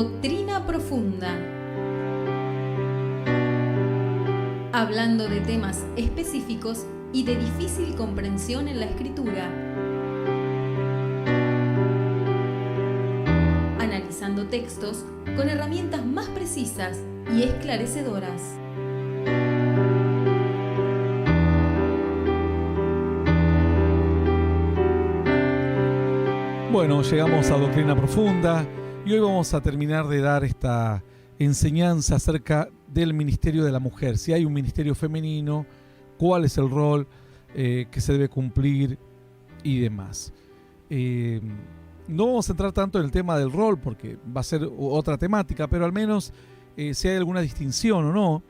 Doctrina Profunda. Hablando de temas específicos y de difícil comprensión en la Escritura. Analizando textos con herramientas más precisas y esclarecedoras. Bueno, llegamos a Doctrina Profunda y hoy vamos a terminar de dar esta enseñanza acerca del ministerio de la mujer. Si hay un ministerio femenino, cuál es el rol que se debe cumplir y demás. No vamos a entrar tanto en el tema del rol porque va a ser otra temática, pero al menos si hay alguna distinción o no,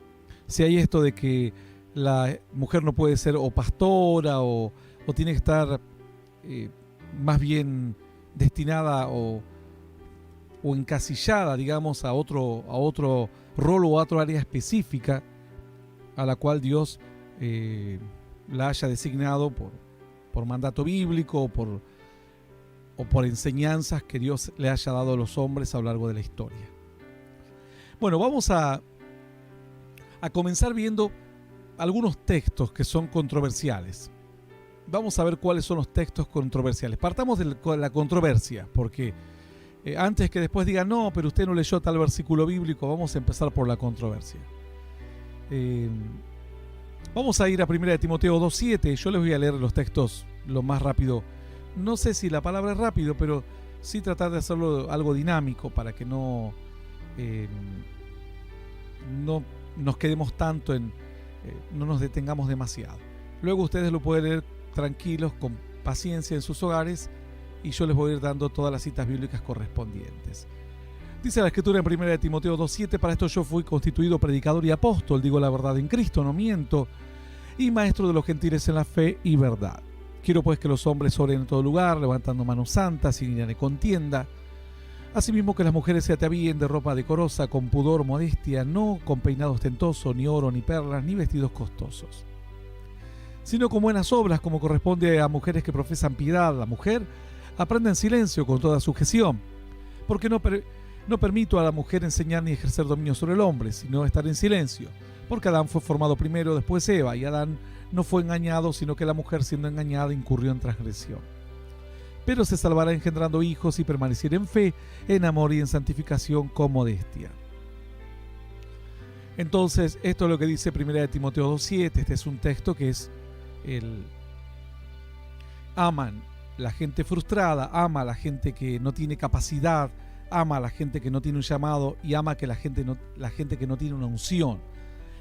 si hay esto de que la mujer no puede ser o pastora o tiene que estar más bien destinada o encasillada, digamos, a otro rol o a otra área específica a la cual Dios la haya designado por mandato bíblico o por enseñanzas que Dios le haya dado a los hombres a lo largo de la historia. Bueno, vamos a comenzar viendo algunos textos que son controversiales. Vamos a ver cuáles son los textos controversiales. Partamos de la controversia, porque antes que después digan, no, pero usted no leyó tal versículo bíblico, vamos a empezar por la controversia. Vamos a ir a 1 Timoteo 2:7. Yo les voy a leer los textos lo más rápido. No sé si la palabra es rápido, pero sí tratar de hacerlo algo dinámico para que no nos quedemos tanto no nos detengamos demasiado. Luego ustedes lo pueden leer tranquilos, con paciencia en sus hogares, y yo les voy a ir dando todas las citas bíblicas correspondientes. Dice la Escritura en 1 Timoteo 2:7: para esto yo fui constituido predicador y apóstol, digo la verdad en Cristo, no miento, y maestro de los gentiles en la fe y verdad. Quiero pues que los hombres oren en todo lugar, levantando manos santas, sin ira ni contienda. Asimismo que las mujeres se atavíen de ropa decorosa, con pudor, modestia, no con peinado ostentoso, ni oro, ni perlas, ni vestidos costosos, sino con buenas obras, como corresponde a mujeres que profesan piedad. La mujer aprende en silencio con toda sujeción, porque no permito a la mujer enseñar ni ejercer dominio sobre el hombre, sino estar en silencio, porque Adán fue formado primero, después Eva, y Adán no fue engañado, sino que la mujer, siendo engañada, incurrió en transgresión. Pero se salvará engendrando hijos y permanecer en fe, en amor y en santificación con modestia. Entonces, esto es lo que dice 1 Timoteo 2:7. Este es un texto que es aman la gente frustrada, ama a la gente que no tiene capacidad, ama a la gente que no tiene un llamado y ama que la gente que no tiene una unción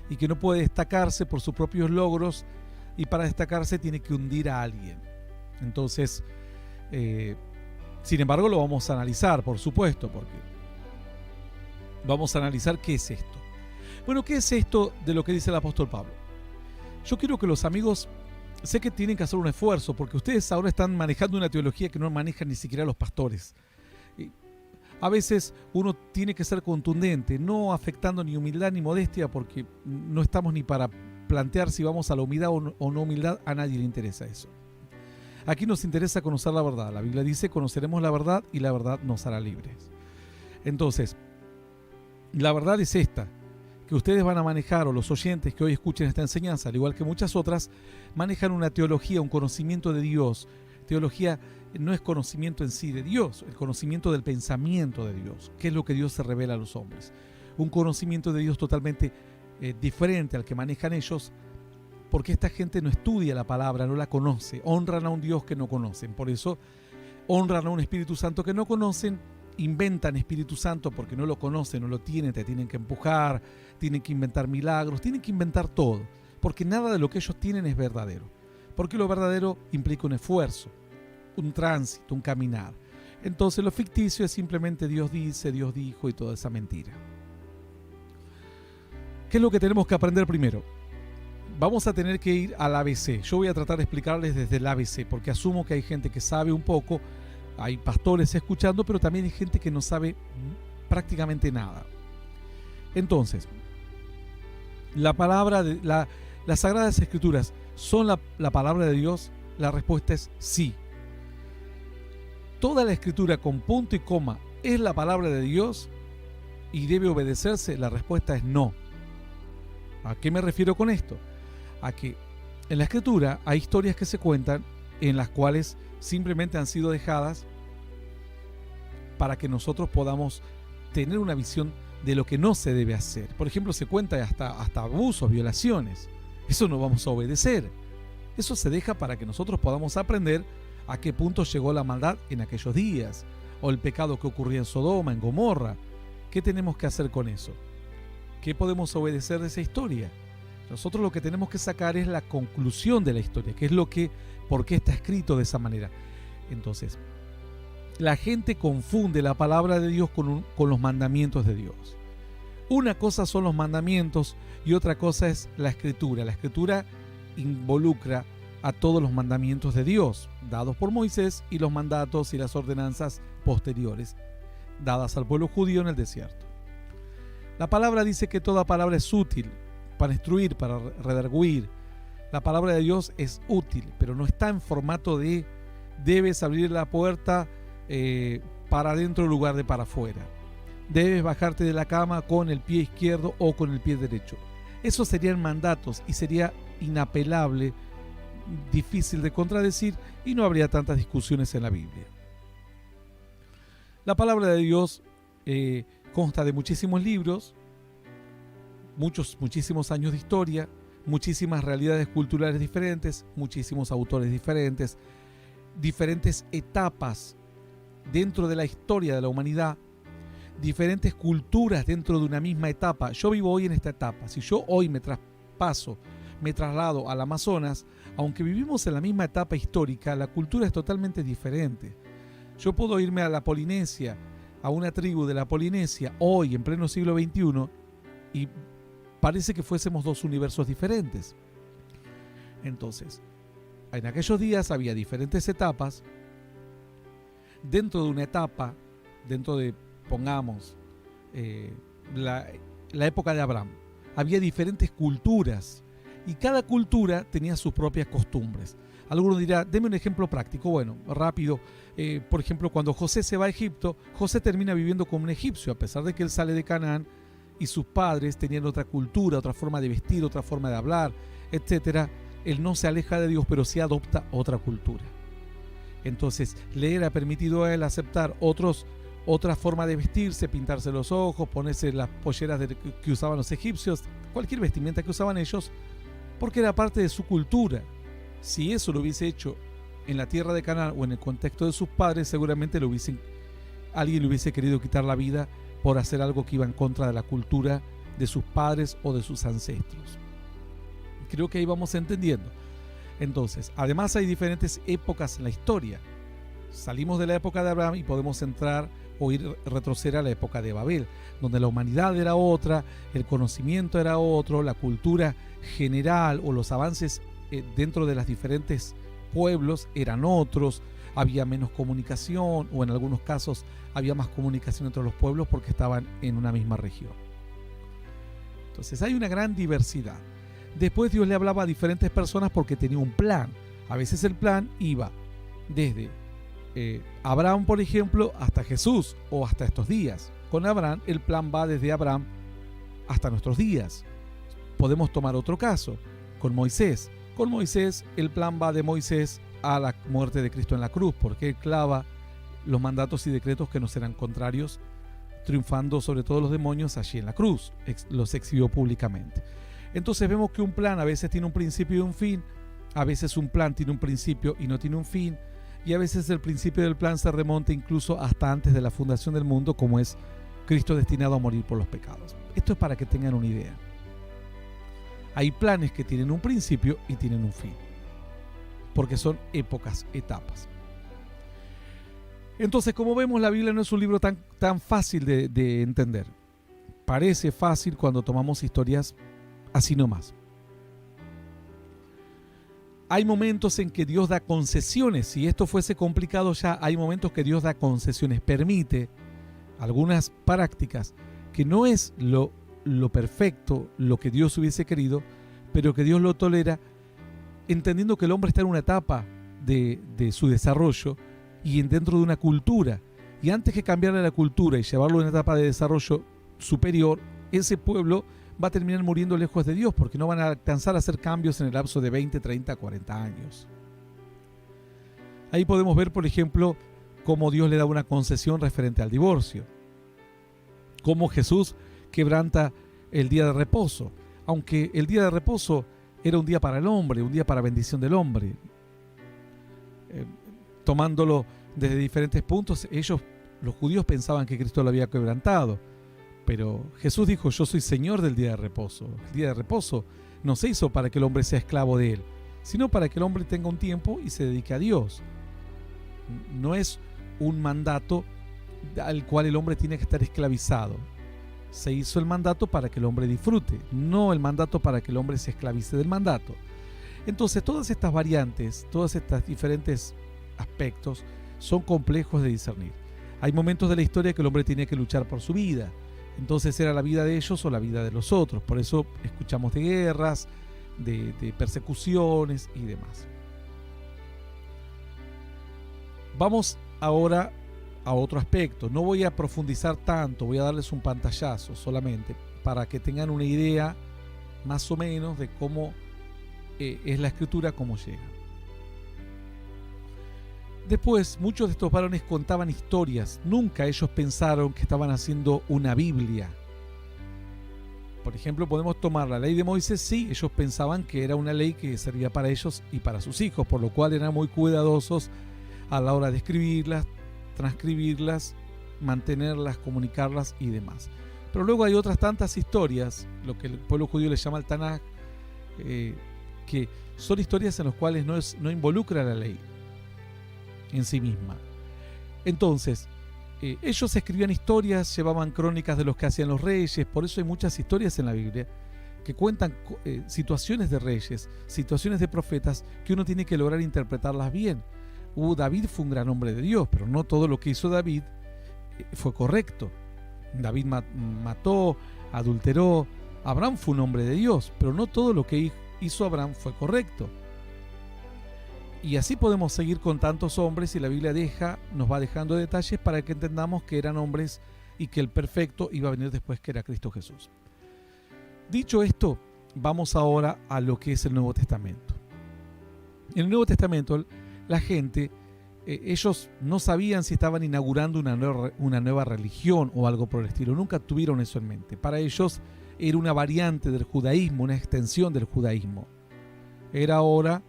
y que no puede destacarse por sus propios logros, y para destacarse tiene que hundir a alguien. Entonces, sin embargo, lo vamos a analizar, por supuesto, porque vamos a analizar qué es esto. Bueno, ¿qué es esto de lo que dice el apóstol Pablo? Yo quiero que los amigos, sé que tienen que hacer un esfuerzo, porque ustedes ahora están manejando una teología que no manejan ni siquiera los pastores. A veces uno tiene que ser contundente, no afectando ni humildad ni modestia, porque no estamos ni para plantear si vamos a la humildad o no humildad. A nadie le interesa eso. Aquí nos interesa conocer la verdad. La Biblia dice: conoceremos la verdad y la verdad nos hará libres. Entonces, la verdad es esta, que ustedes van a manejar, o los oyentes que hoy escuchen esta enseñanza, al igual que muchas otras, manejan una teología, un conocimiento de Dios. Teología no es conocimiento en sí de Dios, el conocimiento del pensamiento de Dios, que es lo que Dios se revela a los hombres. Un conocimiento de Dios totalmente diferente al que manejan ellos, porque esta gente no estudia la palabra, no la conoce, honran a un Dios que no conocen. Por eso honran a un Espíritu Santo que no conocen, inventan Espíritu Santo porque no lo conocen, no lo tienen, te tienen que empujar, tienen que inventar milagros, tienen que inventar todo, porque nada de lo que ellos tienen es verdadero, porque lo verdadero implica un esfuerzo, un tránsito, un caminar. Entonces lo ficticio es simplemente Dios dice, Dios dijo y toda esa mentira. ¿Qué es lo que tenemos que aprender primero? Vamos a tener que ir al ABC. Yo voy a tratar de explicarles desde el ABC, porque asumo que hay gente que sabe un poco, hay pastores escuchando, pero también hay gente que no sabe prácticamente nada. Entonces, la palabra las Sagradas Escrituras son la palabra de Dios. La respuesta es sí. Toda la Escritura con punto y coma es la palabra de Dios. y debe obedecerse? La respuesta es no. ¿A qué me refiero con esto? A que en la Escritura hay historias que se cuentan en las cuales simplemente han sido dejadas para que nosotros podamos tener una visión de lo que no se debe hacer. Por ejemplo, se cuenta hasta abusos, violaciones. Eso no vamos a obedecer. Eso se deja para que nosotros podamos aprender a qué punto llegó la maldad en aquellos días, o el pecado que ocurría en Sodoma, en Gomorra. ¿Qué tenemos que hacer con eso? ¿Qué podemos obedecer de esa historia? Nosotros lo que tenemos que sacar es la conclusión de la historia, que es por qué está escrito de esa manera. Entonces, la gente confunde la palabra de Dios con los mandamientos de Dios. Una cosa son los mandamientos y otra cosa es la Escritura. La Escritura involucra a todos los mandamientos de Dios, dados por Moisés, y los mandatos y las ordenanzas posteriores, dadas al pueblo judío en el desierto. La palabra dice que toda palabra es útil para instruir, para redarguir. La palabra de Dios es útil, pero no está en formato de debes abrir la puerta para adentro en lugar de para afuera. Debes bajarte de la cama con el pie izquierdo o con el pie derecho. Esos serían mandatos y sería inapelable, difícil de contradecir, y no habría tantas discusiones en la Biblia. La palabra de Dios consta de muchísimos libros, muchísimos años de historia, muchísimas realidades culturales diferentes, muchísimos autores diferentes, diferentes etapas dentro de la historia de la humanidad, diferentes culturas dentro de una misma etapa. Yo vivo hoy en esta etapa. Si yo hoy me traslado al Amazonas, aunque vivimos en la misma etapa histórica, la cultura es totalmente diferente. Yo puedo irme a la Polinesia, a una tribu de la Polinesia, hoy en pleno siglo XXI, y parece que fuésemos dos universos diferentes. Entonces, en aquellos días había diferentes etapas. Dentro de una etapa, dentro de, pongamos, la época de Abraham, había diferentes culturas y cada cultura tenía sus propias costumbres. Alguno dirá, deme un ejemplo práctico. Bueno, rápido. Por ejemplo, cuando José se va a Egipto, José termina viviendo como un egipcio, a pesar de que él sale de Canaán y sus padres tenían otra cultura, otra forma de vestir, otra forma de hablar, etc. Él no se aleja de Dios, pero sí adopta otra cultura. Entonces, le era permitido a él aceptar otra forma de vestirse, pintarse los ojos, ponerse las polleras que usaban los egipcios, cualquier vestimenta que usaban ellos, porque era parte de su cultura. Si eso lo hubiese hecho en la tierra de Canaán o en el contexto de sus padres, seguramente alguien le hubiese querido quitar la vida por hacer algo que iba en contra de la cultura de sus padres o de sus ancestros. Creo que ahí vamos entendiendo. Entonces, además hay diferentes épocas en la historia. Salimos de la época de Abraham y podemos entrar o retroceder a la época de Babel, donde la humanidad era otra, el conocimiento era otro, la cultura general o los avances dentro de los diferentes pueblos eran otros, había menos comunicación o en algunos casos había más comunicación entre los pueblos porque estaban en una misma región. Entonces hay una gran diversidad. Después Dios le hablaba a diferentes personas porque tenía un plan. A veces el plan iba desde Abraham, por ejemplo, hasta Jesús o hasta estos días. Con Abraham el plan va desde Abraham hasta nuestros días. Podemos tomar otro caso, con Moisés. Con Moisés el plan va de Moisés a la muerte de Cristo en la cruz, porque él clava los mandatos y decretos que nos eran contrarios, triunfando sobre todos los demonios allí en la cruz, los exhibió públicamente. Entonces vemos que un plan a veces tiene un principio y un fin, a veces un plan tiene un principio y no tiene un fin, y a veces el principio del plan se remonta incluso hasta antes de la fundación del mundo, como es Cristo destinado a morir por los pecados. Esto es para que tengan una idea. Hay planes que tienen un principio y tienen un fin, porque son épocas, etapas. Entonces, como vemos, la Biblia no es un libro tan fácil de entender. Parece fácil cuando tomamos historias así nomás. Hay momentos en que Dios da concesiones. Si esto fuese complicado ya, hay momentos que Dios da concesiones, permite algunas prácticas que no es lo perfecto, lo que Dios hubiese querido, pero que Dios lo tolera, entendiendo que el hombre está en una etapa de su desarrollo y dentro de una cultura. Y antes que cambiarle la cultura y llevarlo a una etapa de desarrollo superior, ese pueblo va a terminar muriendo lejos de Dios porque no van a alcanzar a hacer cambios en el lapso de 20, 30, 40 años. Ahí podemos ver, por ejemplo, cómo Dios le da una concesión referente al divorcio. Cómo Jesús quebranta el día de reposo. Aunque el día de reposo era un día para el hombre, un día para bendición del hombre. Tomándolo desde diferentes puntos, los judíos pensaban que Cristo lo había quebrantado. Pero Jesús dijo, yo soy Señor del día de reposo. El día de reposo no se hizo para que el hombre sea esclavo de él, sino para que el hombre tenga un tiempo y se dedique a Dios. No es un mandato al cual el hombre tiene que estar esclavizado. Se hizo el mandato para que el hombre disfrute, no el mandato para que el hombre se esclavice del mandato. Entonces todas estas variantes, todos estos diferentes aspectos son complejos de discernir. Hay momentos de la historia que el hombre tiene que luchar por su vida. Entonces era la vida de ellos o la vida de los otros. Por eso escuchamos de guerras, de persecuciones y demás. Vamos ahora a otro aspecto. No voy a profundizar tanto, voy a darles un pantallazo solamente para que tengan una idea más o menos de cómo es la escritura, cómo llega. Después, muchos de estos varones contaban historias. Nunca ellos pensaron que estaban haciendo una Biblia. Por ejemplo, podemos tomar la ley de Moisés. Sí, ellos pensaban que era una ley que servía para ellos y para sus hijos, por lo cual eran muy cuidadosos a la hora de escribirlas, transcribirlas, mantenerlas, comunicarlas y demás. Pero luego hay otras tantas historias, lo que el pueblo judío le llama el Tanaj, que son historias en las cuales no involucra la ley en sí misma. Entonces, ellos escribían historias, llevaban crónicas de los que hacían los reyes. Por eso hay muchas historias en la Biblia que cuentan situaciones de reyes, situaciones de profetas, que uno tiene que lograr interpretarlas bien. David fue un gran hombre de Dios, pero no todo lo que hizo David fue correcto. David mató, adulteró. Abraham fue un hombre de Dios, pero no todo lo que hizo Abraham fue correcto. Y así podemos seguir con tantos hombres, y la Biblia nos va dejando detalles para que entendamos que eran hombres y que el perfecto iba a venir después, que era Cristo Jesús. Dicho esto, vamos ahora a lo que es el Nuevo Testamento. En el Nuevo Testamento, la gente, ellos no sabían si estaban inaugurando una nueva religión o algo por el estilo. Nunca tuvieron eso en mente. Para ellos era una variante del judaísmo, una extensión del judaísmo. Era ahora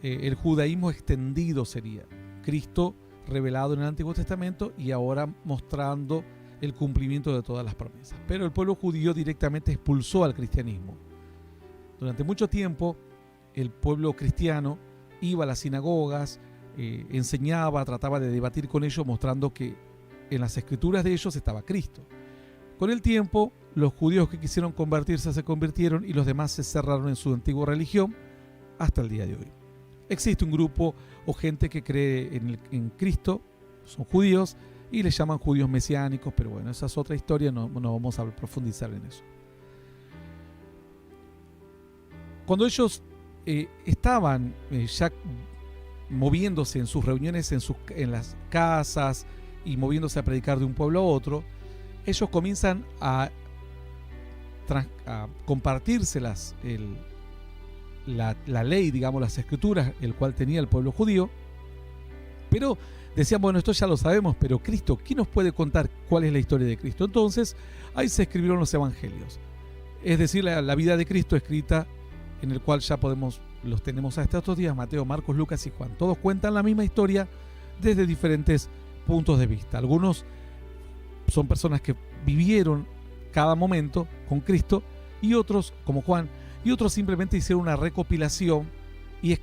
el judaísmo extendido, sería Cristo revelado en el Antiguo Testamento y ahora mostrando el cumplimiento de todas las promesas. Pero el pueblo judío directamente expulsó al cristianismo. Durante mucho tiempo el pueblo cristiano iba a las sinagogas, enseñaba, trataba de debatir con ellos, mostrando que en las escrituras de ellos estaba Cristo. Con el tiempo, los judíos que quisieron convertirse se convirtieron y los demás se cerraron en su antigua religión hasta el día de hoy. Existe un grupo o gente que cree en Cristo, son judíos y les llaman judíos mesiánicos, pero bueno, esa es otra historia, no vamos a profundizar en eso. Cuando ellos estaban ya moviéndose en sus reuniones en las casas y moviéndose a predicar de un pueblo a otro, ellos comienzan a compartirse la ley, digamos, las escrituras, el cual tenía el pueblo judío. Pero decían, bueno, esto ya lo sabemos, pero Cristo, ¿quién nos puede contar cuál es la historia de Cristo? Entonces ahí se escribieron los evangelios, es decir, la vida de Cristo escrita, en el cual ya los tenemos hasta estos días: Mateo, Marcos, Lucas y Juan. Todos cuentan la misma historia desde diferentes puntos de vista. Algunos son personas que vivieron cada momento con Cristo, y otros, como Juan, y otros simplemente hicieron una recopilación y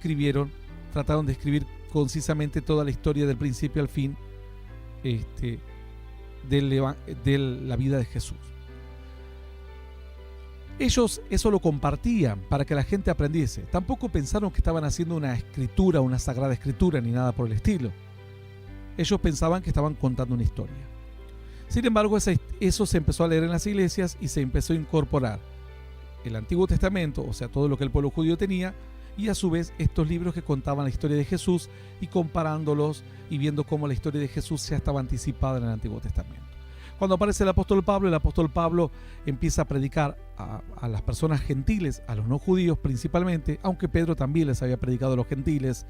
trataron de escribir concisamente toda la historia del principio al fin de la vida de Jesús. Ellos eso lo compartían para que la gente aprendiese. Tampoco pensaron que estaban haciendo una escritura, una sagrada escritura, ni nada por el estilo. Ellos pensaban que estaban contando una historia. Sin embargo, eso se empezó a leer en las iglesias y se empezó a incorporar el Antiguo Testamento, o sea, todo lo que el pueblo judío tenía, y a su vez estos libros que contaban la historia de Jesús, y comparándolos y viendo cómo la historia de Jesús ya estaba anticipada en el Antiguo Testamento. Cuando aparece el apóstol Pablo empieza a predicar a las personas gentiles, a los no judíos principalmente, aunque Pedro también les había predicado a los gentiles,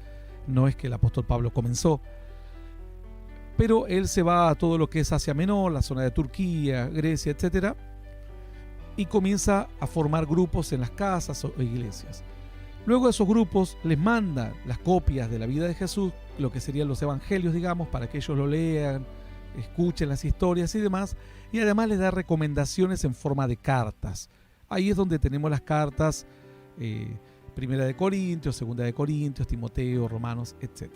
no es que el apóstol Pablo comenzó, pero él se va a todo lo que es Asia Menor, la zona de Turquía, Grecia, etc., y comienza a formar grupos en las casas o iglesias. Luego esos grupos les mandan las copias de la vida de Jesús, lo que serían los evangelios, digamos, para que ellos lo lean, escuchen las historias y demás, y además les da recomendaciones en forma de cartas. Ahí es donde tenemos las cartas, Primera de Corintios, Segunda de Corintios, Timoteo, Romanos, etc.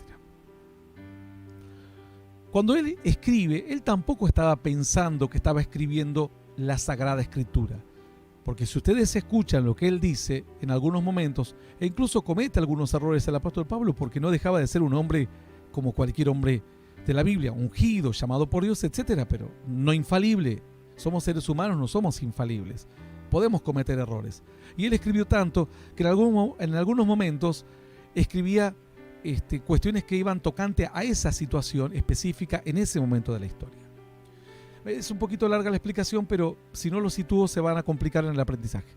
Cuando él escribe, él tampoco estaba pensando que estaba escribiendo la Sagrada Escritura. Porque si ustedes escuchan lo que él dice en algunos momentos, e incluso comete algunos errores el apóstol Pablo, porque no dejaba de ser un hombre como cualquier hombre de la Biblia, ungido, llamado por Dios, etcétera, pero no infalible. Somos seres humanos, no somos infalibles. Podemos cometer errores. Y él escribió tanto que en algunos momentos escribía cuestiones que iban tocante a esa situación específica en ese momento de la historia. Es un poquito larga la explicación, pero si no lo sitúo se van a complicar en el aprendizaje.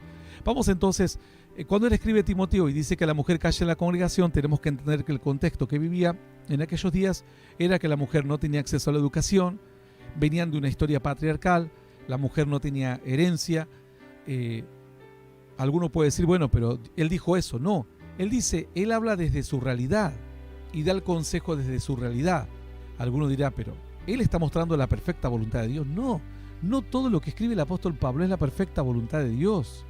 Vamos entonces, cuando él escribe a Timoteo y dice que la mujer calla en la congregación, tenemos que entender que el contexto que vivía en aquellos días era que la mujer no tenía acceso a la educación, venían de una historia patriarcal, la mujer no tenía herencia. Alguno puede decir, bueno, pero él dijo eso. No, él habla desde su realidad y da el consejo desde su realidad. Alguno dirá, pero él está mostrando la perfecta voluntad de Dios. No, no todo lo que escribe el apóstol Pablo es la perfecta voluntad de Dios.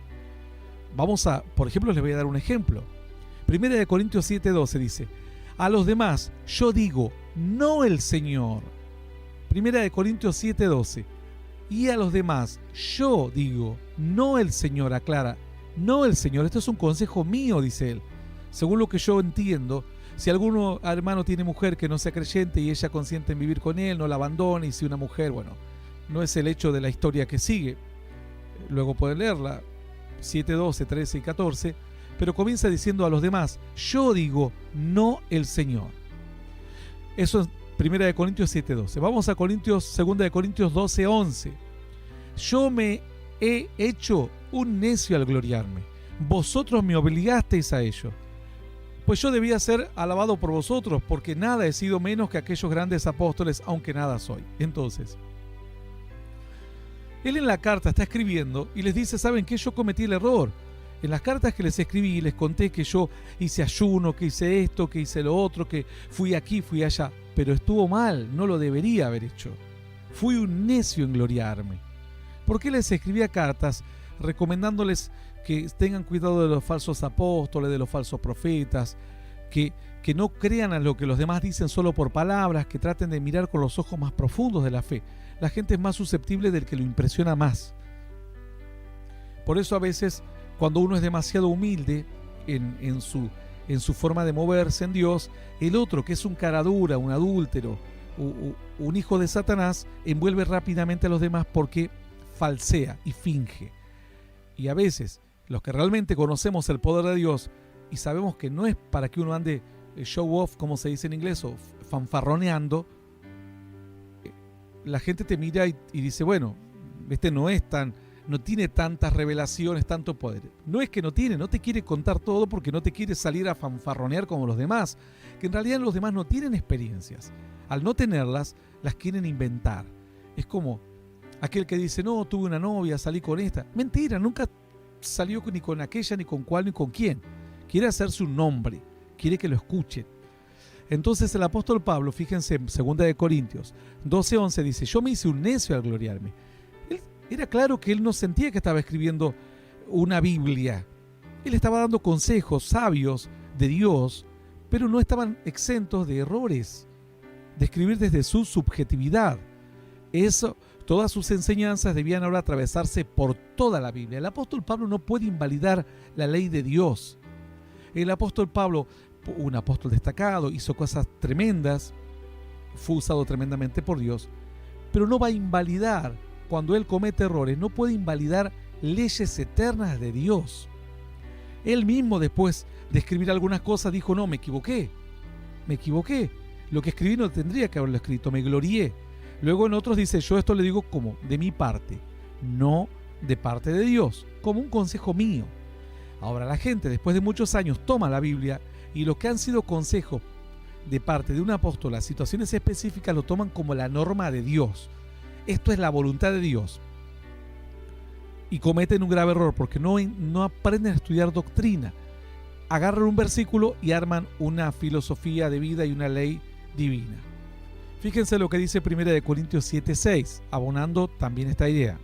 Por ejemplo, les voy a dar un ejemplo. Primera de Corintios 7:12 dice, a los demás yo digo, no el Señor. Primera de Corintios 7:12, y a los demás yo digo, no el Señor, aclara, no el Señor. Esto es un consejo mío, dice él. Según lo que yo entiendo, si algún hermano tiene mujer que no sea creyente y ella consiente en vivir con él, no la abandone, y si una mujer, bueno, no es el hecho de la historia que sigue, luego pueden leerla, 7, 12, 13 y 14, pero comienza diciendo a los demás, yo digo, no el Señor. Eso es 1 Corintios 7, 12. Vamos a 2 Corintios 12, 11. Yo me he hecho un necio al gloriarme, vosotros me obligasteis a ello. Pues yo debía ser alabado por vosotros, porque nada he sido menos que aquellos grandes apóstoles, aunque nada soy. Entonces, él en la carta está escribiendo y les dice, ¿saben qué? Yo cometí el error. En las cartas que les escribí les conté que yo hice ayuno, que hice esto, que hice lo otro, que fui aquí, fui allá. Pero estuvo mal, no lo debería haber hecho. Fui un necio en gloriarme. ¿Por qué les escribía cartas recomendándoles que tengan cuidado de los falsos apóstoles, de los falsos profetas, que no crean a lo que los demás dicen solo por palabras, que traten de mirar con los ojos más profundos de la fe? La gente es más susceptible del que lo impresiona más. Por eso a veces, cuando uno es demasiado humilde en su forma de moverse en Dios, el otro, que es un cara dura, un adúltero, un hijo de Satanás, envuelve rápidamente a los demás porque falsea y finge. Y a veces, los que realmente conocemos el poder de Dios y sabemos que no es para que uno ande show off, como se dice en inglés, o fanfarroneando, la gente te mira y dice, bueno, no tiene tantas revelaciones, tanto poder. No es que no te quiere contar todo porque no te quiere salir a fanfarronear como los demás, que en realidad los demás no tienen experiencias. Al no tenerlas, las quieren inventar. Es como aquel que dice, no, tuve una novia, salí con esta. Mentira, nunca salió ni con aquella, ni con cuál, ni con quién. Quiere hacerse un nombre, quiere que lo escuchen. Entonces el apóstol Pablo, fíjense en 2 Corintios 12:11, dice, yo me hice un necio al gloriarme. Era claro que él no sentía que estaba escribiendo una Biblia. Él estaba dando consejos sabios de Dios, pero no estaban exentos de errores, de escribir desde su subjetividad. Todas sus enseñanzas debían ahora atravesarse por toda la Biblia. El apóstol Pablo no puede invalidar la ley de Dios. El apóstol Pablo, un apóstol destacado, hizo cosas tremendas, fue usado tremendamente por Dios, pero no va a invalidar, cuando él comete errores, no puede invalidar leyes eternas de Dios. Él mismo, después de escribir algunas cosas, dijo, no, me equivoqué. Lo que escribí no tendría que haberlo escrito, me glorié. Luego en otros dice, yo esto le digo como de mi parte, no de parte de Dios, como un consejo mío. Ahora la gente después de muchos años toma la Biblia y lo que han sido consejos de parte de un apóstol a situaciones específicas lo toman como la norma de Dios. Esto es la voluntad de Dios. Y cometen un grave error porque no aprenden a estudiar doctrina. Agarran un versículo y arman una filosofía de vida y una ley divina. Fíjense lo que dice 1 Corintios 7:6, abonando también esta idea.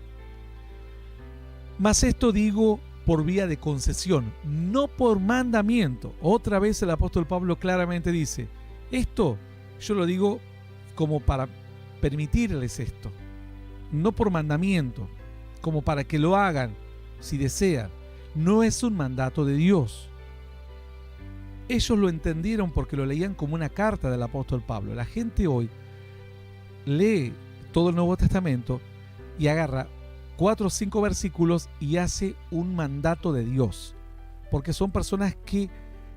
Mas esto digo por vía de concesión, no por mandamiento. Otra vez el apóstol Pablo claramente dice, esto yo lo digo como para permitirles esto, no por mandamiento, como para que lo hagan si desean. No es un mandato de Dios. Ellos lo entendieron porque lo leían como una carta del apóstol Pablo. La gente hoy lee todo el Nuevo Testamento y agarra 4 o 5 versículos y hace un mandato de Dios, porque son personas que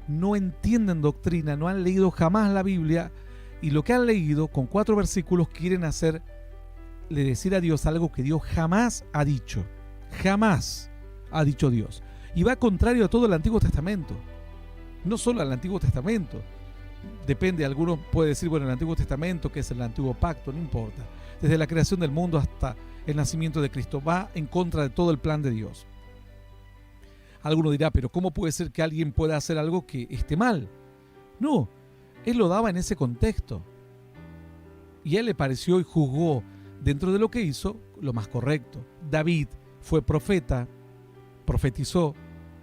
no entienden doctrina, no han leído jamás la Biblia, y lo que han leído con 4 versículos quieren decir a Dios algo que Dios jamás ha dicho Dios, y va contrario a todo el Antiguo Testamento. No solo al Antiguo Testamento, depende, algunos pueden decir, bueno, el Antiguo Testamento, que es el Antiguo Pacto, no importa, desde la creación del mundo hasta el nacimiento de Cristo, va en contra de todo el plan de Dios. Alguno dirá, pero ¿cómo puede ser que alguien pueda hacer algo que esté mal? No, él lo daba en ese contexto. Y a él le pareció y juzgó dentro de lo que hizo lo más correcto. David fue profeta, profetizó,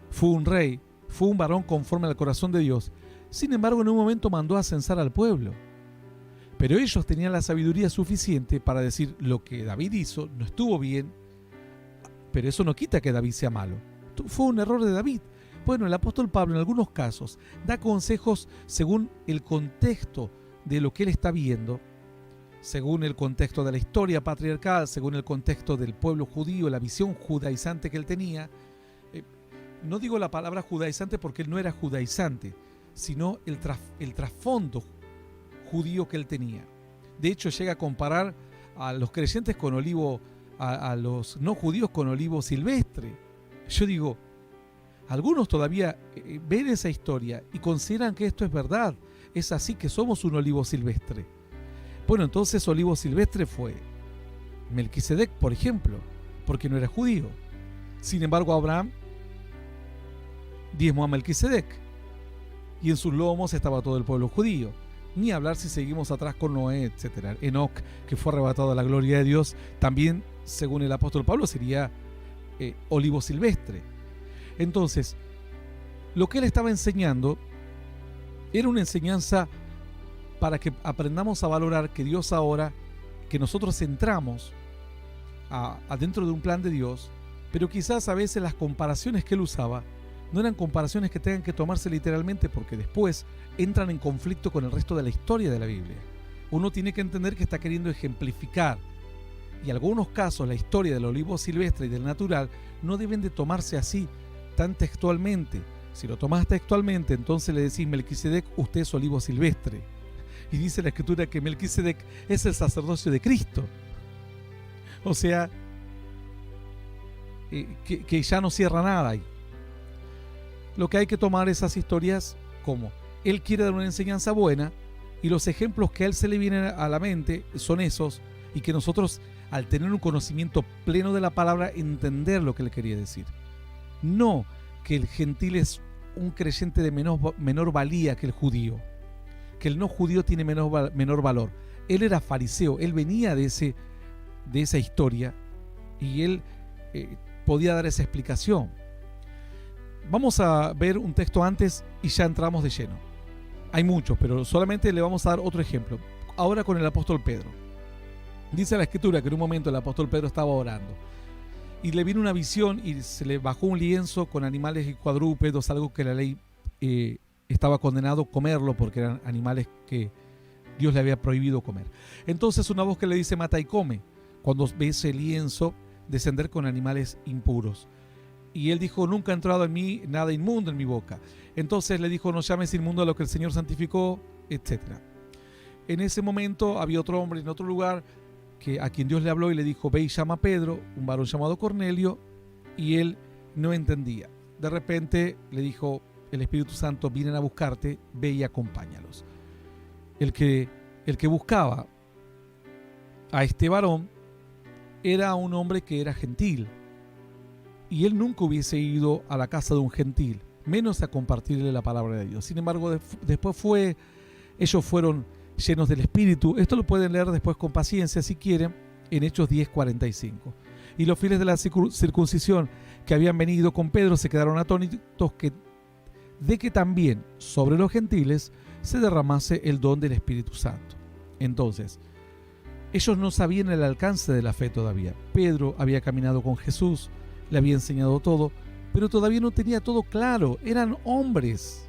fue un rey, fue un varón conforme al corazón de Dios. Sin embargo, en un momento mandó a censar al pueblo. Pero ellos tenían la sabiduría suficiente para decir lo que David hizo no estuvo bien, pero eso no quita que David sea malo. Fue un error de David. Bueno, el apóstol Pablo en algunos casos da consejos según el contexto de lo que él está viendo, según el contexto de la historia patriarcal, según el contexto del pueblo judío, la visión judaizante que él tenía. No digo la palabra judaizante porque él no era judaizante, sino el trasfondo judío que él tenía. De hecho, llega a comparar a los creyentes con olivo, a los no judíos con olivo silvestre. Yo digo, algunos todavía ven esa historia y consideran que esto es verdad. Es así, que somos un olivo silvestre. Bueno, entonces olivo silvestre fue Melquisedec, por ejemplo, porque no era judío. Sin embargo, Abraham diezmó a Melquisedec y en sus lomos estaba todo el pueblo judío. Ni hablar si seguimos atrás con Noé, etc. Enoc, que fue arrebatado a la gloria de Dios, también, según el apóstol Pablo, sería olivo silvestre. Entonces, lo que él estaba enseñando era una enseñanza para que aprendamos a valorar que Dios ahora, que nosotros entramos adentro de un plan de Dios, pero quizás a veces las comparaciones que él usaba no eran comparaciones que tengan que tomarse literalmente, porque después entran en conflicto con el resto de la historia de la Biblia. Uno tiene que entender que está queriendo ejemplificar, y en algunos casos la historia del olivo silvestre y del natural no deben de tomarse así, tan textualmente. Si lo tomas textualmente, entonces le decís, Melquisedec, usted es olivo silvestre. Y dice la Escritura que Melquisedec es el sacerdocio de Cristo. O sea, que ya no cierra nada ahí. Lo que hay que tomar esas historias como él quiere dar una enseñanza buena, y los ejemplos que a él se le vienen a la mente son esos, y que nosotros, al tener un conocimiento pleno de la palabra, entender lo que le quería decir. No que el gentil es un creyente de menor valía que el judío, que el no judío tiene menor valor. Él era fariseo, él venía de esa historia, y él podía dar esa explicación. Vamos a ver un texto antes y ya entramos de lleno. Hay muchos, pero solamente le vamos a dar otro ejemplo. Ahora con el apóstol Pedro. Dice la Escritura que en un momento el apóstol Pedro estaba orando y le vino una visión y se le bajó un lienzo con animales y cuadrúpedos, algo que la ley estaba condenado comerlo porque eran animales que Dios le había prohibido comer. Entonces una voz que le dice, mata y come, cuando ve ese lienzo descender con animales impuros. Y él dijo, nunca ha entrado en mí nada inmundo en mi boca. Entonces le dijo, no llames inmundo a lo que el Señor santificó, etc. En ese momento había otro hombre en otro lugar a quien Dios le habló y le dijo: ve y llama a Pedro, un varón llamado Cornelio, y él no entendía. De repente le dijo el Espíritu Santo: vienen a buscarte, ve y acompáñalos. El que buscaba a este varón era un hombre que era gentil, y él nunca hubiese ido a la casa de un gentil, menos a compartirle la palabra de Dios. Sin embargo, después ellos fueron llenos del Espíritu. Esto lo pueden leer después con paciencia si quieren, en Hechos 10:45. Y los fieles de la circuncisión que habían venido con Pedro se quedaron atónitos de que también sobre los gentiles se derramase el don del Espíritu Santo. Entonces, ellos no sabían el alcance de la fe todavía. Pedro había caminado con Jesús, le había enseñado todo, pero todavía no tenía todo claro. Eran hombres.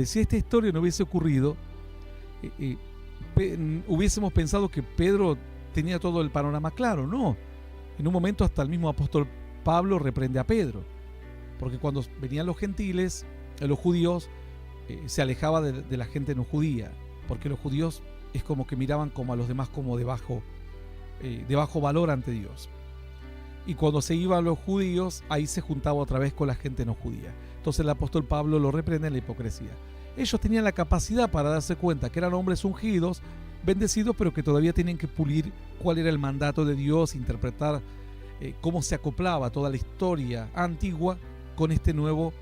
Si esta historia no hubiese ocurrido, hubiésemos pensado que Pedro tenía todo el panorama claro. No, en un momento hasta el mismo apóstol Pablo reprende a Pedro, porque cuando venían los gentiles, los judíos, se alejaba de la gente no judía, porque los judíos es como que miraban como a los demás como de bajo valor ante Dios. Y cuando se iban los judíos, ahí se juntaba otra vez con la gente no judía. Entonces el apóstol Pablo lo reprende en la hipocresía. Ellos tenían la capacidad para darse cuenta que eran hombres ungidos, bendecidos, pero que todavía tenían que pulir cuál era el mandato de Dios, interpretar cómo se acoplaba toda la historia antigua con este nuevo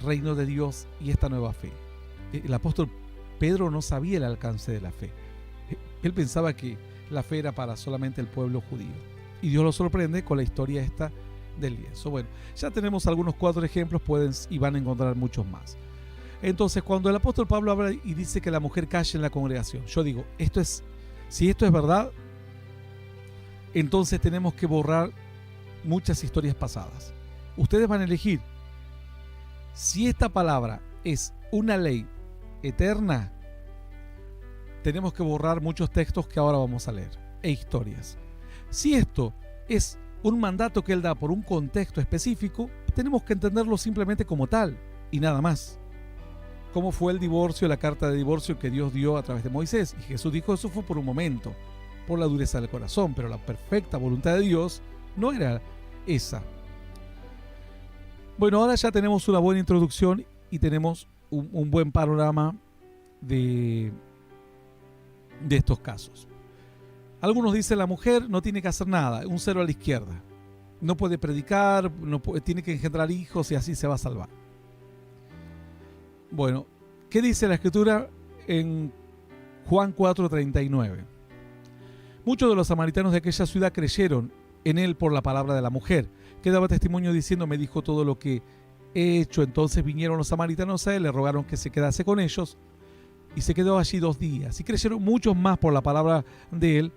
reino de Dios y esta nueva fe. El apóstol Pedro no sabía el alcance de la fe. Él pensaba que la fe era para solamente el pueblo judío. Y Dios lo sorprende con la historia esta del lienzo. Bueno, ya tenemos algunos 4 ejemplos, y van a encontrar muchos más. Entonces, cuando el apóstol Pablo habla y dice que la mujer calle en la congregación, yo digo, si esto es verdad, entonces tenemos que borrar muchas historias pasadas. Ustedes van a elegir. Si esta palabra es una ley eterna, tenemos que borrar muchos textos que ahora vamos a leer, e historias. Si esto es un mandato que él da por un contexto específico, tenemos que entenderlo simplemente como tal y nada más. Como fue el divorcio, la carta de divorcio que Dios dio a través de Moisés. Y Jesús dijo: eso fue por un momento, por la dureza del corazón, pero la perfecta voluntad de Dios no era esa. Bueno, ahora ya tenemos una buena introducción y tenemos un buen panorama de estos casos. Algunos dicen: la mujer no tiene que hacer nada, un 0 a la izquierda. No puede predicar, tiene que engendrar hijos y así se va a salvar. Bueno, ¿qué dice la Escritura en Juan 4:39? Muchos de los samaritanos de aquella ciudad creyeron en él por la palabra de la mujer, que daba testimonio diciendo: me dijo todo lo que he hecho. Entonces vinieron los samaritanos a él, le rogaron que se quedase con ellos, y se quedó allí 2 días. Y creyeron muchos más por la palabra de él,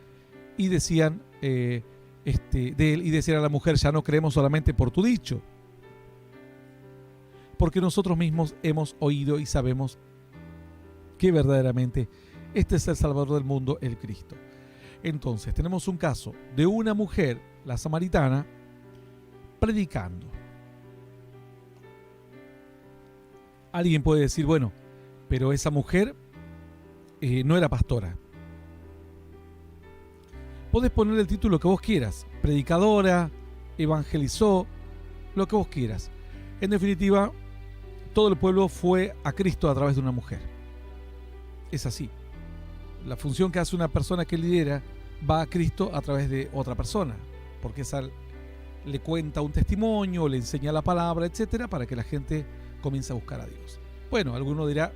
y decían a la mujer: ya no creemos solamente por tu dicho, porque nosotros mismos hemos oído y sabemos que verdaderamente este es el Salvador del mundo, el Cristo. Entonces tenemos un caso de una mujer, la samaritana, predicando. Alguien puede decir: bueno, pero esa mujer no era pastora. Podés poner el título que vos quieras: predicadora, evangelizó, lo que vos quieras. En definitiva, todo el pueblo fue a Cristo a través de una mujer. Es así. La función que hace una persona que lidera va a Cristo a través de otra persona, porque esa le cuenta un testimonio, le enseña la palabra, etcétera, para que la gente comience a buscar a Dios. Bueno, alguno dirá: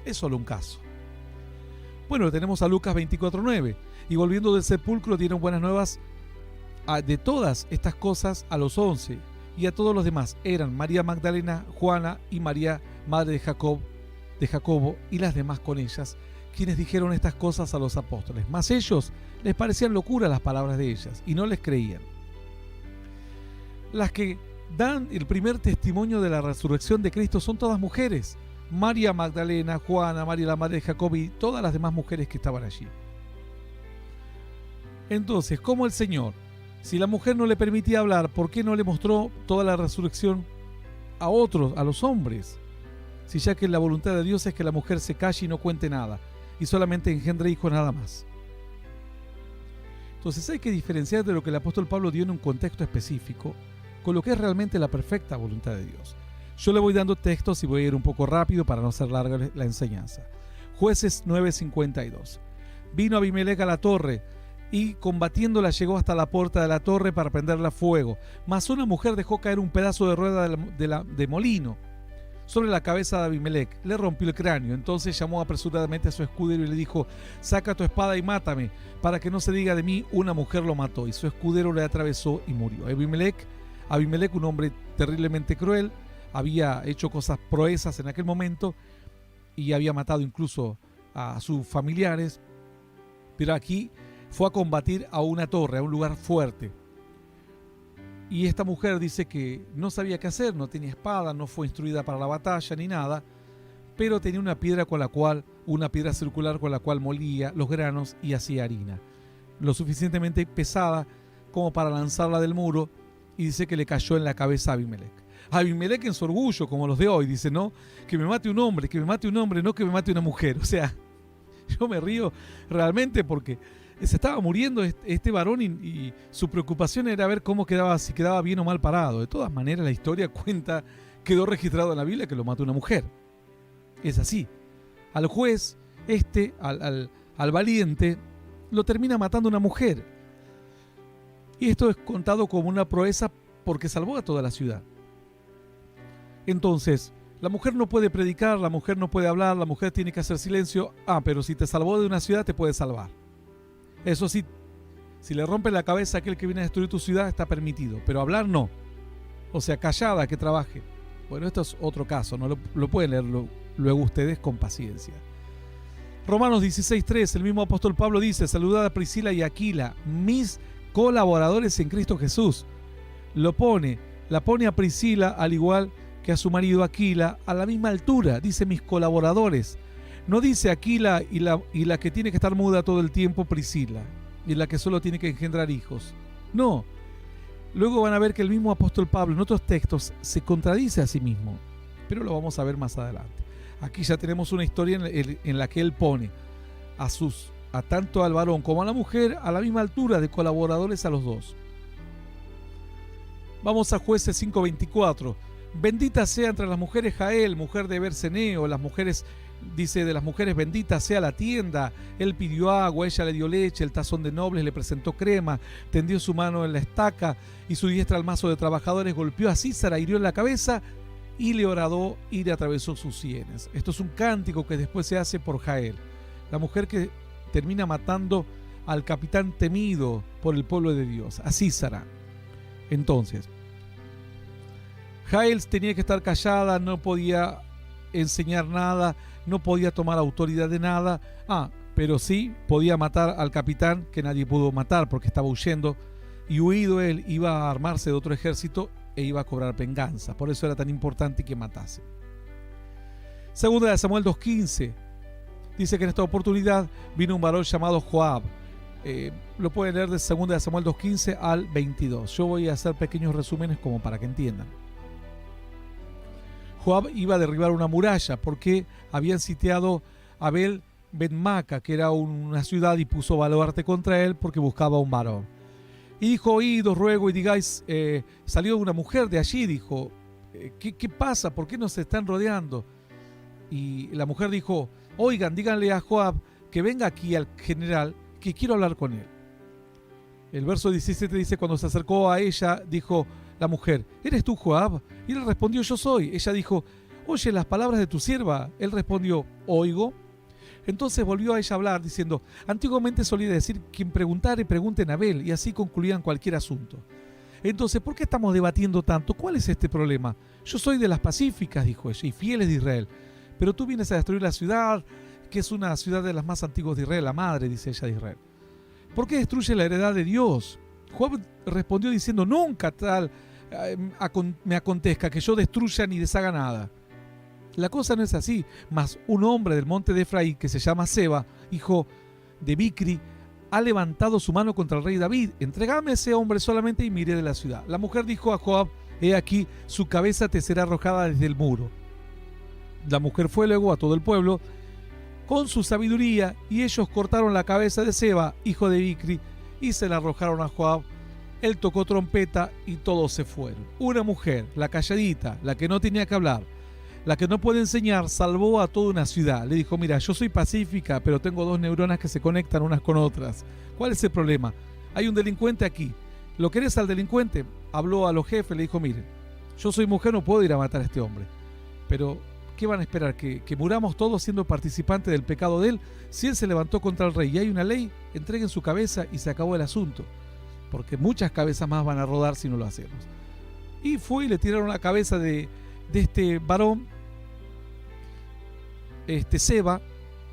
es solo un caso. Bueno, tenemos a Lucas 24:9. Y volviendo del sepulcro dieron buenas nuevas de todas estas cosas a los 11, y a todos los demás eran María Magdalena, Juana y María, madre de Jacobo, y las demás con ellas, quienes dijeron estas cosas a los apóstoles. Mas ellos les parecían locura las palabras de ellas, y no les creían. Las que dan el primer testimonio de la resurrección de Cristo son todas mujeres: María Magdalena, Juana, María la madre de Jacobo y todas las demás mujeres que estaban allí. Entonces, ¿cómo el Señor, si la mujer no le permitía hablar, por qué no le mostró toda la resurrección a otros, a los hombres? Si ya que la voluntad de Dios es que la mujer se calle y no cuente nada, y solamente engendre hijos nada más. Entonces hay que diferenciar de lo que el apóstol Pablo dio en un contexto específico con lo que es realmente la perfecta voluntad de Dios. Yo le voy dando textos y voy a ir un poco rápido para no hacer larga la enseñanza. Jueces 9:52. Vino Abimelec a la torre y combatiéndola llegó hasta la puerta de la torre para prenderla a fuego. Mas una mujer dejó caer un pedazo de rueda de molino sobre la cabeza de Abimelec. Le rompió el cráneo. Entonces llamó apresuradamente a su escudero y le dijo: saca tu espada y mátame, para que no se diga de mí, una mujer lo mató. Y su escudero le atravesó y murió. Abimelec, un hombre terriblemente cruel, había hecho cosas proezas en aquel momento y había matado incluso a sus familiares, pero aquí fue a combatir a una torre, a un lugar fuerte. Y esta mujer dice que no sabía qué hacer, no tenía espada, no fue instruida para la batalla ni nada, pero tenía una piedra circular con la cual molía los granos y hacía harina, lo suficientemente pesada como para lanzarla del muro, y dice que le cayó en la cabeza a Abimelec. Abimelec en su orgullo, como los de hoy, dice: no, que me mate un hombre, no que me mate una mujer. O sea, yo me río realmente porque se estaba muriendo este varón y su preocupación era ver cómo quedaba, si quedaba bien o mal parado. De todas maneras, la historia cuenta, quedó registrado en la Biblia que lo mató una mujer. Es así. Al juez, al valiente, lo termina matando una mujer. Y esto es contado como una proeza porque salvó a toda la ciudad. Entonces, la mujer no puede predicar, la mujer no puede hablar, la mujer tiene que hacer silencio. Pero si te salvó de una ciudad, te puede salvar. Eso sí, si le rompe la cabeza a aquel que viene a destruir tu ciudad, está permitido, pero hablar no. O sea, callada, que trabaje. Bueno, esto es otro caso, no lo pueden leer luego ustedes con paciencia. Romanos 16:3, el mismo apóstol Pablo dice: saludad a Priscila y Aquila, mis colaboradores en Cristo Jesús. La pone a Priscila al igual que a su marido Aquila a la misma altura, dice mis colaboradores. No dice Aquila y la que tiene que estar muda todo el tiempo, Priscila, y la que solo tiene que engendrar hijos. No. Luego van a ver que el mismo apóstol Pablo en otros textos se contradice a sí mismo, pero lo vamos a ver más adelante. Aquí ya tenemos una historia en la que él pone a tanto al varón como a la mujer a la misma altura de colaboradores a los dos. Vamos a Jueces 5:24. Bendita sea entre las mujeres Jael, mujer de Berseneo. Las mujeres, dice de las mujeres, bendita sea la tienda. Él pidió agua, ella le dio leche, el tazón de nobles le presentó crema, tendió su mano en la estaca y su diestra al mazo de trabajadores, golpeó a Císara, hirió en la cabeza y le horadó y le atravesó sus sienes. Esto es un cántico que después se hace por Jael, la mujer que termina matando al capitán temido por el pueblo de Dios, a Císara. Entonces, Jael tenía que estar callada, no podía enseñar nada, no podía tomar autoridad de nada, pero sí podía matar al capitán que nadie pudo matar porque estaba huyendo, y huido él iba a armarse de otro ejército e iba a cobrar venganza. Por eso era tan importante que matase. Segunda de Samuel 2:15 dice que en esta oportunidad vino un varón llamado Joab. Lo pueden leer de segunda de Samuel 2:15 al 22. Yo voy a hacer pequeños resúmenes como para que entiendan. Joab iba a derribar una muralla porque habían sitiado a Abel Ben-Maca, que era una ciudad, y puso baluarte contra él porque buscaba un varón. Y dijo: oíd, os ruego y digáis, salió una mujer de allí, dijo, ¿qué pasa? ¿Por qué nos están rodeando? Y la mujer dijo: oigan, díganle a Joab que venga aquí al general, que quiero hablar con él. El verso 17 dice: cuando se acercó a ella, dijo la mujer: ¿eres tú Joab? Y él respondió: yo soy. Ella dijo: oye las palabras de tu sierva. Él respondió: oigo. Entonces volvió a ella a hablar, diciendo: antiguamente solía decir, quien preguntare, pregunten a Abel, y así concluían cualquier asunto. Entonces, ¿por qué estamos debatiendo tanto? ¿Cuál es este problema? Yo soy de las pacíficas, dijo ella, y fieles de Israel. Pero tú vienes a destruir la ciudad, que es una ciudad de las más antiguas de Israel, la madre, dice ella, de Israel. ¿Por qué destruye la heredad de Dios? Joab respondió diciendo: nunca tal me acontezca que yo destruya ni deshaga nada. La cosa no es así, mas un hombre del monte de Efraín, que se llama Seba, hijo de Bicri, ha levantado su mano contra el rey David. Entregame a ese hombre solamente y miré de la ciudad. La mujer dijo a Joab: he aquí, su cabeza te será arrojada desde el muro. La mujer fue luego a todo el pueblo con su sabiduría, y ellos cortaron la cabeza de Seba, hijo de Bicri, y se la arrojaron a Joab. Él tocó trompeta y todos se fueron. Una mujer, la calladita, la que no tenía que hablar, la que no puede enseñar, salvó a toda una ciudad. Le dijo, mira, yo soy pacífica, pero tengo dos neuronas que se conectan unas con otras. ¿Cuál es el problema? Hay un delincuente aquí. ¿Lo querés al delincuente? Habló a los jefes, le dijo, mire, yo soy mujer, no puedo ir a matar a este hombre. Pero, ¿qué van a esperar? ¿Que muramos todos siendo participantes del pecado de él? Si él se levantó contra el rey y hay una ley, entreguen su cabeza y se acabó el asunto. Porque muchas cabezas más van a rodar si no lo hacemos. Y fue y le tiraron la cabeza de este varón, Seba,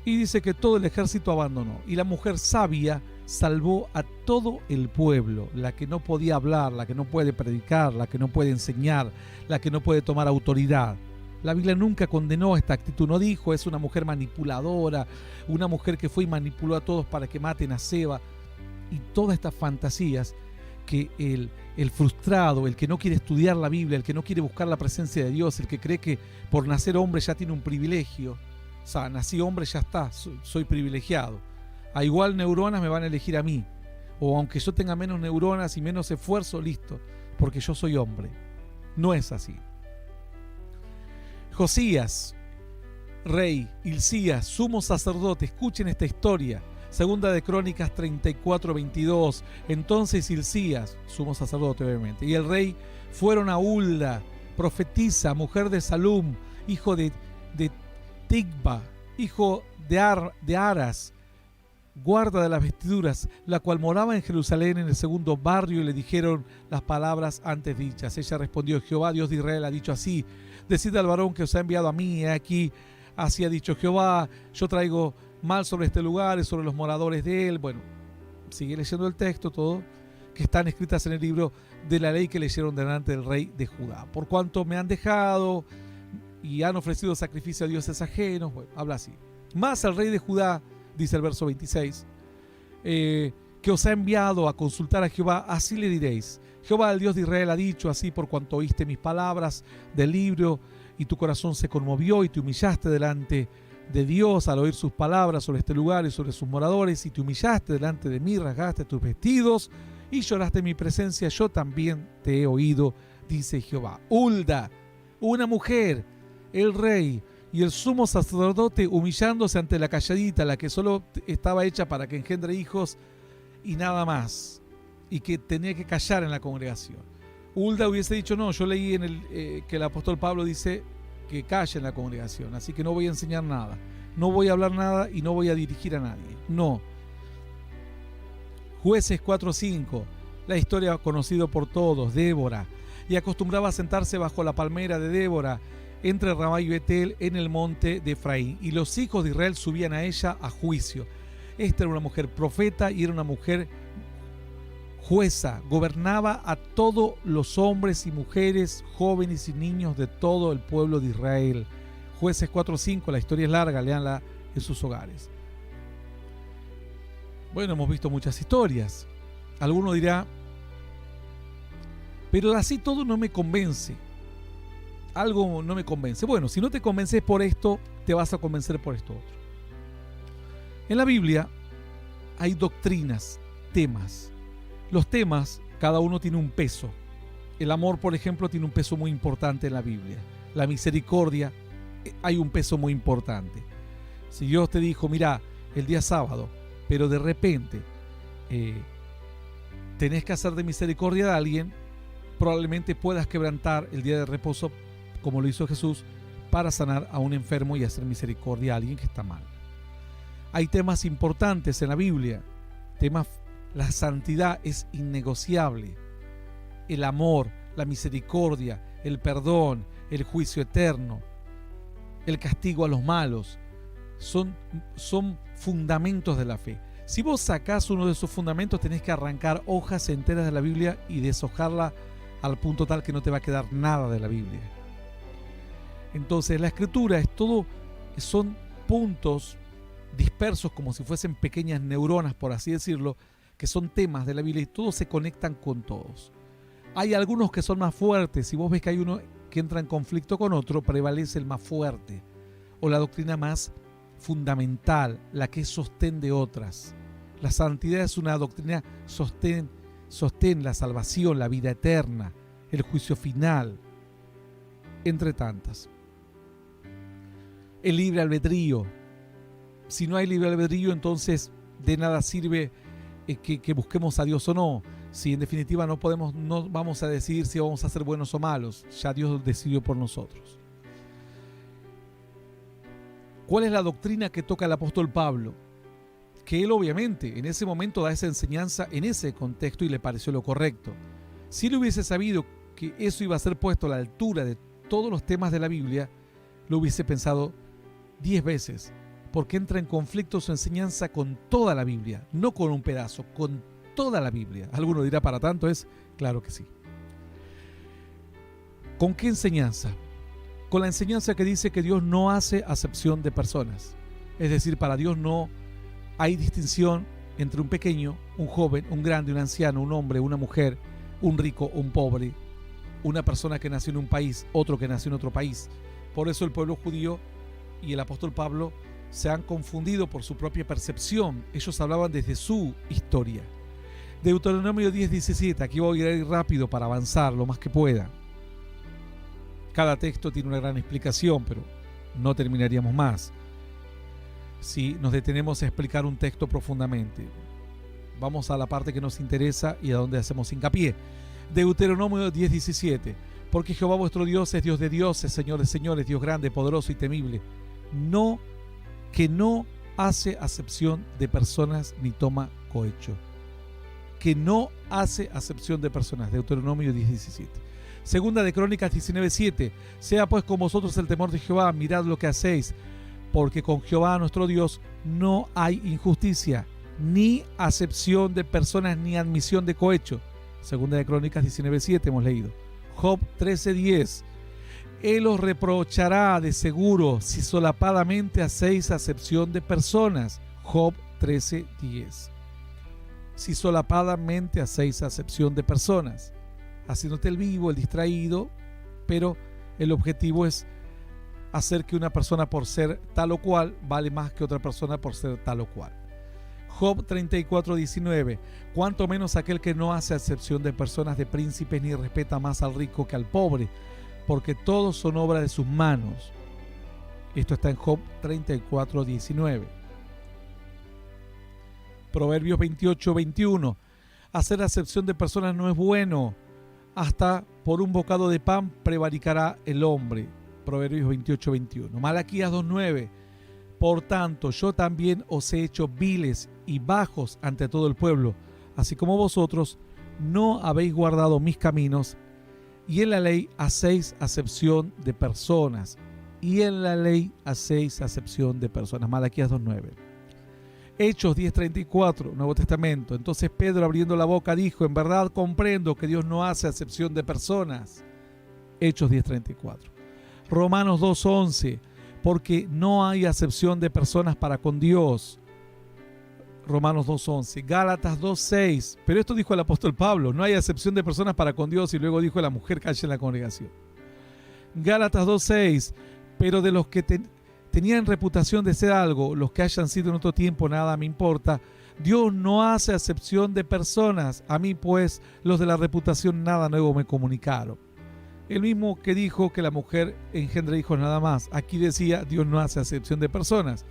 y dice que todo el ejército abandonó. Y la mujer sabia salvó a todo el pueblo, la que no podía hablar, la que no puede predicar, la que no puede enseñar, la que no puede tomar autoridad. La Biblia nunca condenó esta actitud, no dijo es una mujer manipuladora, una mujer que fue y manipuló a todos para que maten a Seba. Y todas estas fantasías que el frustrado, el que no quiere estudiar la Biblia, el que no quiere buscar la presencia de Dios, el que cree que por nacer hombre ya tiene un privilegio, o sea, nací hombre, ya está, soy privilegiado. A igual neuronas me van a elegir a mí. O aunque yo tenga menos neuronas y menos esfuerzo, listo, porque yo soy hombre. No es así. Josías, rey, Hilcías, sumo sacerdote, escuchen esta historia. Segunda de Crónicas 34:22. Entonces Hilcías, sumo sacerdote obviamente, y el rey fueron a Hulda, profetisa, mujer de Salum, hijo de Tigba, hijo de Aras, guarda de las vestiduras, la cual moraba en Jerusalén en el segundo barrio, y le dijeron las palabras antes dichas. Ella respondió, Jehová, Dios de Israel, ha dicho así, decid al varón que os ha enviado a mí, he aquí, así ha dicho Jehová, yo traigo mal sobre este lugar y sobre los moradores de él. Bueno, sigue leyendo el texto, todo, que están escritas en el libro de la ley que leyeron delante del rey de Judá. Por cuanto me han dejado y han ofrecido sacrificio a dioses ajenos, bueno, habla así. Más el rey de Judá, dice el verso 26, que os ha enviado a consultar a Jehová, así le diréis, Jehová el Dios de Israel ha dicho así, por cuanto oíste mis palabras del libro y tu corazón se conmovió y te humillaste delante de Dios al oír sus palabras sobre este lugar y sobre sus moradores, y te humillaste delante de mí, rasgaste tus vestidos y lloraste en mi presencia, yo también te he oído, dice Jehová. Hulda, una mujer, el rey y el sumo sacerdote humillándose ante la calladita, la que solo estaba hecha para que engendre hijos y nada más, y que tenía que callar en la congregación. Hulda hubiese dicho, no, yo leí que el apóstol Pablo dice que calle en la congregación, así que no voy a enseñar nada, no voy a hablar nada y no voy a dirigir a nadie. No. Jueces 4:5, la historia conocida por todos, Débora, y acostumbraba a sentarse bajo la palmera de Débora, entre Ramá y Betel, en el monte de Efraín, y los hijos de Israel subían a ella a juicio. Esta era una mujer profeta y era una mujer jueza, gobernaba a todos los hombres y mujeres, jóvenes y niños de todo el pueblo de Israel. Jueces 4:5, la historia es larga, léanla en sus hogares. Bueno, hemos visto muchas historias. Alguno dirá, pero así todo no me convence. Algo no me convence. Bueno, si no te convences por esto, te vas a convencer por esto otro. En la Biblia hay doctrinas, temas. Los temas, cada uno tiene un peso. El amor, por ejemplo, tiene un peso muy importante en la Biblia. La misericordia, hay un peso muy importante. Si Dios te dijo, mira, el día sábado, pero de repente tenés que hacer de misericordia de alguien, probablemente puedas quebrantar el día de reposo, como lo hizo Jesús, para sanar a un enfermo y hacer misericordia a alguien que está mal. Hay temas importantes en la Biblia. La santidad es innegociable. El amor, la misericordia, el perdón, el juicio eterno, el castigo a los malos, son fundamentos de la fe. Si vos sacás uno de esos fundamentos, tenés que arrancar hojas enteras de la Biblia y deshojarla al punto tal que no te va a quedar nada de la Biblia. Entonces la escritura son puntos dispersos como si fuesen pequeñas neuronas, por así decirlo, que son temas de la Biblia y todos se conectan con todos. Hay algunos que son más fuertes. Si vos ves que hay uno que entra en conflicto con otro, prevalece el más fuerte o la doctrina más fundamental, la que es sostén de otras. La santidad es una doctrina, sostén la salvación, la vida eterna, el juicio final, entre tantas. El libre albedrío. Si no hay libre albedrío, entonces de nada sirve que busquemos a Dios o no. Si en definitiva no vamos a decidir si vamos a ser buenos o malos. Ya Dios decidió por nosotros. ¿Cuál es la doctrina que toca el apóstol Pablo? Que él obviamente en ese momento da esa enseñanza en ese contexto y le pareció lo correcto. Si él hubiese sabido que eso iba a ser puesto a la altura de todos los temas de la Biblia, lo hubiese pensado 10 veces, porque entra en conflicto su enseñanza con toda la Biblia, no con un pedazo, con toda la Biblia. Alguno dirá, ¿para tanto es? Claro que sí. ¿Con qué enseñanza? Con la enseñanza que dice que Dios no hace acepción de personas. Es decir, para Dios no hay distinción entre un pequeño, un joven, un grande, un anciano, un hombre, una mujer, un rico, un pobre, una persona que nació en un país, otro que nació en otro país. Por eso el pueblo judío y el apóstol Pablo se han confundido por su propia percepción. Ellos hablaban desde su historia. Deuteronomio 10:17, aquí voy a ir rápido para avanzar lo más que pueda. Cada texto tiene una gran explicación, pero no terminaríamos más si nos detenemos a explicar un texto profundamente. Vamos a la parte que nos interesa y a donde hacemos hincapié. Deuteronomio 10:17. Porque Jehová vuestro Dios es Dios de dioses, Señor de señores, Dios grande, poderoso y temible, que no hace acepción de personas ni toma cohecho. Que no hace acepción de personas. Deuteronomio 10:17. Segunda de Crónicas 19:7. Sea pues con vosotros el temor de Jehová, mirad lo que hacéis, porque con Jehová nuestro Dios no hay injusticia, ni acepción de personas, ni admisión de cohecho. Segunda de Crónicas 19:7 hemos leído. Job 13:10. Él os reprochará de seguro si solapadamente hacéis acepción de personas. Job 13:10. Si solapadamente hacéis acepción de personas, haciéndote el vivo, el distraído, pero el objetivo es hacer que una persona por ser tal o cual vale más que otra persona por ser tal o cual. Job 34:19. Cuanto menos aquel que no hace acepción de personas, de príncipes, ni respeta más al rico que al pobre, porque todos son obra de sus manos. Esto está en Job 34:19. Proverbios 28:21. Hacer acepción de personas no es bueno, hasta por un bocado de pan prevaricará el hombre. Proverbios 28:21. Malaquías 2:9. Por tanto, yo también os he hecho viles y bajos ante todo el pueblo, así como vosotros no habéis guardado mis caminos, y en la ley hacéis acepción de personas. Y en la ley hacéis acepción de personas. Malaquías 2:9. Hechos 10:34, Nuevo Testamento. Entonces Pedro, abriendo la boca, dijo: en verdad comprendo que Dios no hace acepción de personas. Hechos 10:34. Romanos 2:11. Porque no hay acepción de personas para con Dios. Romanos 2:11. Gálatas 2:6. Pero esto dijo el apóstol Pablo: no hay acepción de personas para con Dios, y luego dijo la mujer que hay en la congregación. Gálatas 2:6. Pero de los que tenían reputación de ser algo, los que hayan sido en otro tiempo, nada me importa. Dios no hace acepción de personas. A mí pues los de la reputación nada nuevo me comunicaron. El mismo que dijo que la mujer engendre hijos nada más. Aquí decía: Dios no hace acepción de personas.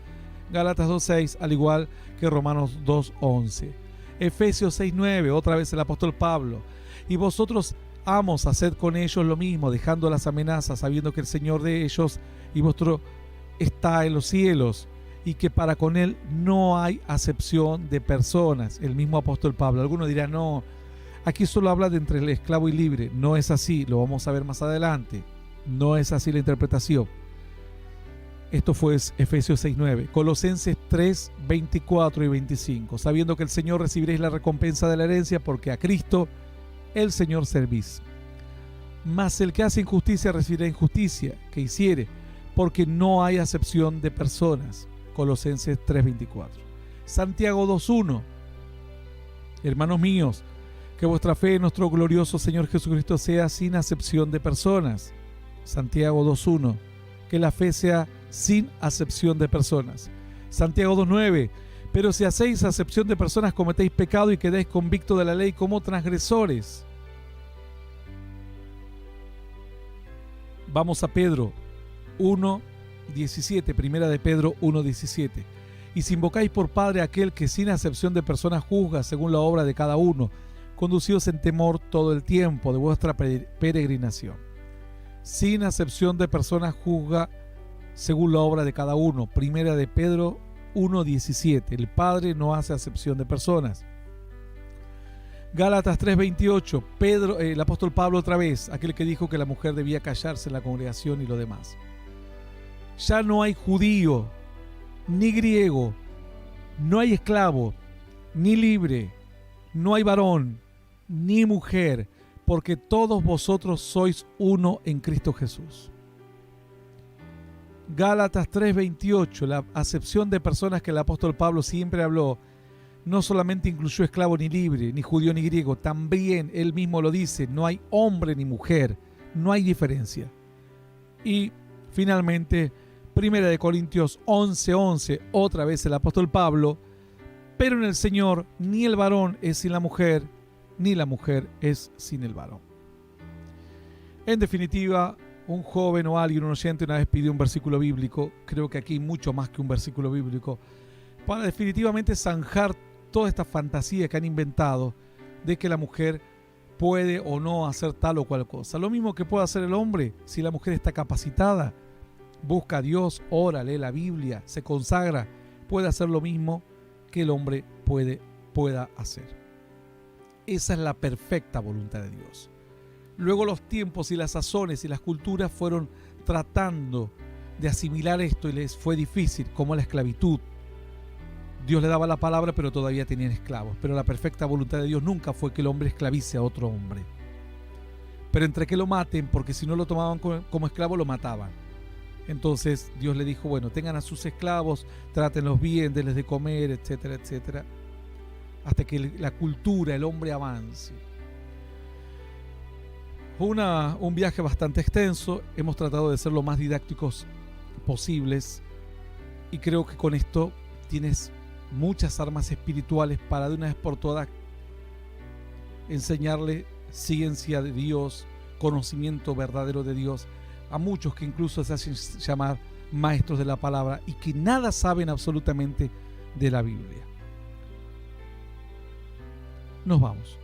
Gálatas 2:6, al igual que Romanos 2:11. Efesios 6:9, otra vez el apóstol Pablo. Y vosotros, amos, haced con ellos lo mismo, dejando las amenazas, sabiendo que el Señor de ellos y vuestro está en los cielos, y que para con él no hay acepción de personas. El mismo apóstol Pablo. Algunos dirán: no, aquí solo habla de entre el esclavo y libre. No es así, lo vamos a ver más adelante. No es así la interpretación. Esto fue Efesios 6:9. Colosenses 3:24 y 25. Sabiendo que el Señor recibiréis la recompensa de la herencia, porque a Cristo el Señor servís. Mas el que hace injusticia recibirá injusticia que hiciere, porque no hay acepción de personas. Colosenses 3:24. Santiago 2:1. Hermanos míos, que vuestra fe en nuestro glorioso Señor Jesucristo sea sin acepción de personas. Santiago 2:1. Que la fe sea sin acepción de personas. Santiago 2:9. Pero si hacéis acepción de personas, cometéis pecado y quedáis convictos de la ley como transgresores. Vamos a Pedro 1:17, primera de Pedro 1:17. Y si invocáis por Padre a aquel que sin acepción de personas juzga según la obra de cada uno, conducíos en temor todo el tiempo de vuestra peregrinación. Sin acepción de personas juzga según la obra de cada uno. Primera de Pedro 1:17. El Padre no hace acepción de personas. Gálatas 3:28. El apóstol Pablo otra vez, aquel que dijo que la mujer debía callarse en la congregación y lo demás. Ya no hay judío, ni griego, no hay esclavo, ni libre, no hay varón, ni mujer, porque todos vosotros sois uno en Cristo Jesús. Gálatas 3:28, la acepción de personas que el apóstol Pablo siempre habló, no solamente incluyó esclavo ni libre, ni judío ni griego, también él mismo lo dice, no hay hombre ni mujer, no hay diferencia. Y finalmente, Primera de Corintios 11:11, otra vez el apóstol Pablo, pero en el Señor ni el varón es sin la mujer, ni la mujer es sin el varón. En definitiva, un joven o alguien, un oyente, una vez pidió un versículo bíblico, creo que aquí hay mucho más que un versículo bíblico, para definitivamente zanjar toda esta fantasía que han inventado de que la mujer puede o no hacer tal o cual cosa. Lo mismo que puede hacer el hombre si la mujer está capacitada, busca a Dios, ora, lee la Biblia, se consagra, puede hacer lo mismo que el hombre pueda hacer. Esa es la perfecta voluntad de Dios. Luego los tiempos y las sazones y las culturas fueron tratando de asimilar esto y les fue difícil, como la esclavitud. Dios le daba la palabra, pero todavía tenían esclavos. Pero la perfecta voluntad de Dios nunca fue que el hombre esclavice a otro hombre. Pero entre que lo maten, porque si no lo tomaban como esclavo, lo mataban. Entonces Dios le dijo, bueno, tengan a sus esclavos, trátenlos bien, denles de comer, etcétera, etcétera, hasta que la cultura, el hombre avance. Fue un viaje bastante extenso, hemos tratado de ser lo más didácticos posibles y creo que con esto tienes muchas armas espirituales para de una vez por todas enseñarle ciencia de Dios, conocimiento verdadero de Dios a muchos que incluso se hacen llamar maestros de la palabra y que nada saben absolutamente de la Biblia. Nos vamos.